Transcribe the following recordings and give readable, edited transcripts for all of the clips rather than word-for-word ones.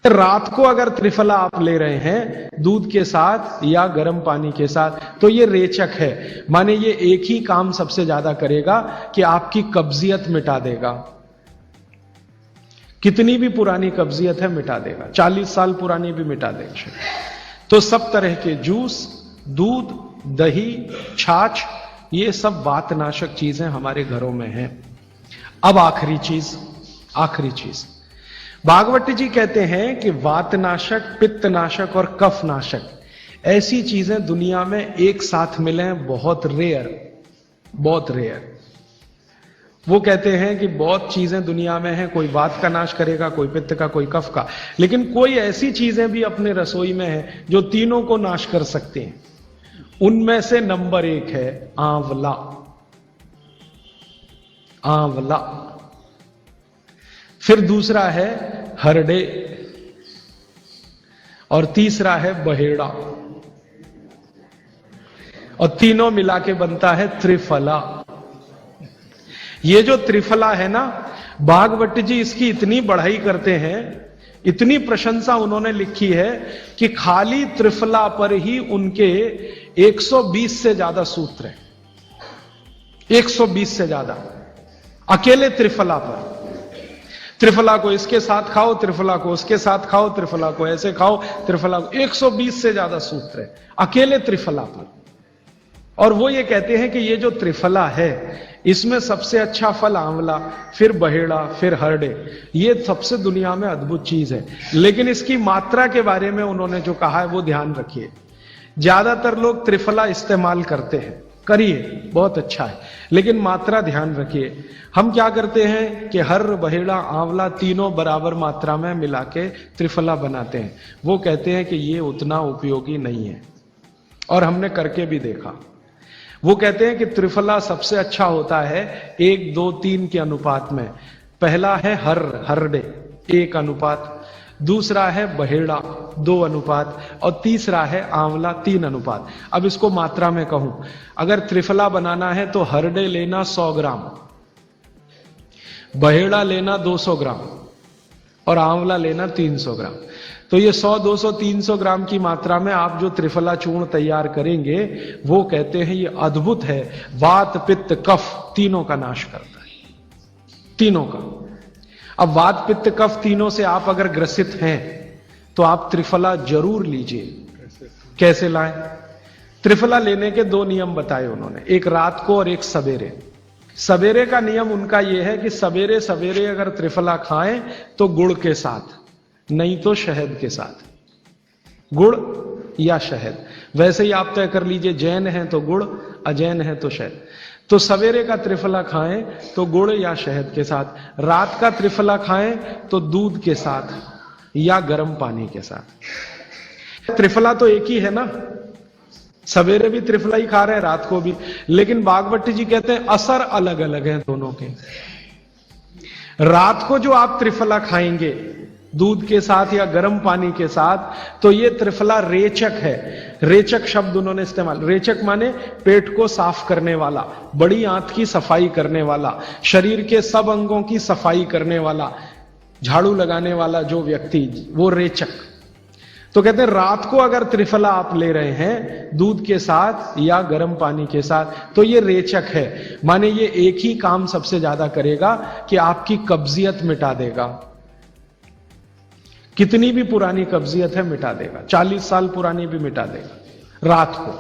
रात को अगर त्रिफला आप ले रहे हैं दूध के साथ या गर्म पानी के साथ तो ये रेचक है, माने ये एक ही काम सबसे ज्यादा करेगा कि आपकी कब्जियत मिटा देगा। कितनी भी पुरानी कब्जियत है मिटा देगा, 40 साल पुरानी भी मिटा देगा। तो सब तरह के जूस, दूध, दही, छाछ, ये सब वातनाशक चीजें हमारे घरों में हैं। अब आखिरी चीज भागवती जी कहते हैं कि वातनाशक, पित्तनाशक और कफनाशक ऐसी चीजें दुनिया में एक साथ मिले हैं, बहुत रेयर। वो कहते हैं कि बहुत चीजें दुनिया में हैं, कोई वात का नाश करेगा, कोई पित्त का, कोई कफ का, लेकिन कोई ऐसी चीजें भी अपने रसोई में हैं जो तीनों को नाश कर सकते हैं। उनमें से नंबर 1 है आंवला। फिर दूसरा है हरडे और तीसरा है बहेड़ा और तीनों मिला के बनता है त्रिफला। ये जो त्रिफला है ना, भागवत जी इसकी इतनी बढ़ाई करते हैं, इतनी प्रशंसा उन्होंने लिखी है कि खाली त्रिफला पर ही उनके 120 से ज्यादा सूत्र हैं। 120 से ज्यादा अकेले त्रिफला पर। त्रिफला को इसके साथ खाओ, त्रिफला को उसके साथ खाओ, त्रिफला को ऐसे खाओ, त्रिफला को 120 से ज्यादा सूत्र है अकेले त्रिफला पर। और वो ये कहते हैं कि ये जो त्रिफला है इसमें सबसे अच्छा फल आंवला, फिर बहेड़ा, फिर हरडे, ये सबसे दुनिया में अद्भुत चीज है। लेकिन इसकी मात्रा के बारे में उन्होंने जो कहा है वो ध्यान रखिए। ज्यादातर लोग त्रिफला इस्तेमाल करते हैं, करिए, बहुत अच्छा है, लेकिन मात्रा ध्यान रखिए। हम क्या करते हैं कि हर, बहेड़ा, आंवला तीनों बराबर मात्रा में मिला के त्रिफला बनाते हैं। वो कहते हैं कि ये उतना उपयोगी नहीं है और हमने करके भी देखा। वो कहते हैं कि त्रिफला सबसे अच्छा होता है 1, 2, 3 के अनुपात में। पहला है हरडे 1 अनुपात, दूसरा है बहेड़ा 2 अनुपात और तीसरा है आंवला 3 अनुपात। अब इसको मात्रा में कहूं, अगर त्रिफला बनाना है तो हरडे लेना 100 ग्राम, बहेड़ा लेना 200 ग्राम और आंवला लेना 300 ग्राम। तो ये 100, 200, 300 ग्राम की मात्रा में आप जो त्रिफला चूर्ण तैयार करेंगे वो कहते हैं ये अद्भुत है, वात, पित्त, कफ तीनों का नाश करता है, तीनों का। अब वात, पित्त, कफ तीनों से आप अगर ग्रसित हैं तो आप त्रिफला जरूर लीजिए। कैसे लाएं? त्रिफला लेने के 2 नियम बताए उन्होंने, एक रात को और एक सवेरे। सवेरे का नियम उनका यह है कि सवेरे सवेरे अगर त्रिफला खाएं तो गुड़ के साथ, नहीं तो शहद के साथ, गुड़ या शहद। वैसे ही आप तय कर लीजिए, जैन है तो गुड़, अजैन है तो शहद। तो सवेरे का त्रिफला खाएं तो गुड़ या शहद के साथ, रात का त्रिफला खाएं तो दूध के साथ या गर्म पानी के साथ। त्रिफला तो एक ही है ना, सवेरे भी त्रिफला ही खा रहे हैं, रात को भी, लेकिन भागवती जी कहते हैं असर अलग अलग है दोनों के। रात को जो आप त्रिफला खाएंगे दूध के साथ या गर्म पानी के साथ, तो ये त्रिफला रेचक है। रेचक शब्द उन्होंने इस्तेमाल, रेचक माने पेट को साफ करने वाला, बड़ी आंत की सफाई करने वाला, शरीर के सब अंगों की सफाई करने वाला, झाड़ू लगाने वाला जो व्यक्ति, वो रेचक। तो कहते हैं रात को अगर त्रिफला आप ले रहे हैं दूध के साथ या गर्म पानी के साथ तो ये रेचक है, माने ये एक ही काम सबसे ज्यादा करेगा कि आपकी कब्जियत मिटा देगा। कितनी भी पुरानी कब्जियत है मिटा देगा, 40 साल पुरानी भी मिटा देगा रात को।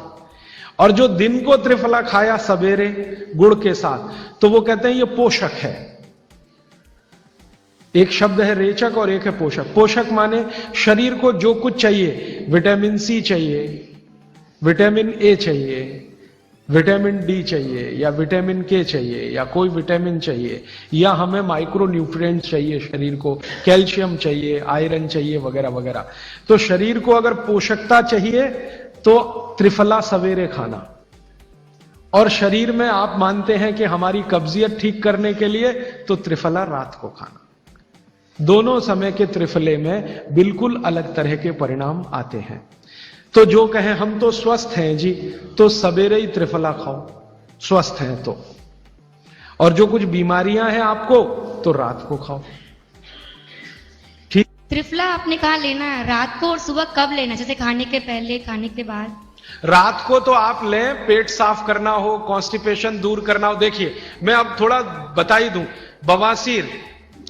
और जो दिन को त्रिफला खाया सवेरे गुड़ के साथ, तो वो कहते हैं ये पोषक है। एक शब्द है रेचक और एक है पोषक। पोषक माने शरीर को जो कुछ चाहिए, विटामिन सी चाहिए, विटामिन ए चाहिए, विटामिन डी चाहिए या विटामिन के चाहिए या कोई विटामिन चाहिए, या हमें माइक्रो न्यूट्रिएंट्स चाहिए शरीर को, कैल्शियम चाहिए, आयरन चाहिए वगैरह वगैरह। तो शरीर को अगर पोषकता चाहिए तो त्रिफला सवेरे खाना, और शरीर में आप मानते हैं कि हमारी कब्जियत ठीक करने के लिए तो त्रिफला रात को खाना। दोनों समय के त्रिफले में बिल्कुल अलग तरह के परिणाम आते हैं। तो जो कहें हम तो स्वस्थ हैं जी, तो सवेरे ही त्रिफला खाओ, स्वस्थ हैं तो। और जो कुछ बीमारियां हैं आपको, तो रात को खाओ। ठीक। त्रिफला आपने कहा लेना है रात को और सुबह कब लेना, जैसे खाने के पहले, खाने के बाद? रात को तो आप लें, पेट साफ करना हो, कॉन्स्टिपेशन दूर करना हो। देखिए मैं अब थोड़ा बता ही दूं, बवासीर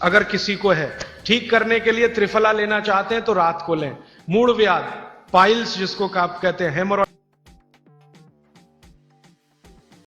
अगर किसी को है, ठीक करने के लिए त्रिफला लेना चाहते हैं तो रात को लें। मूड व्याध, पाइल्स जिसको आप कहते हैं, हेमोरॉइड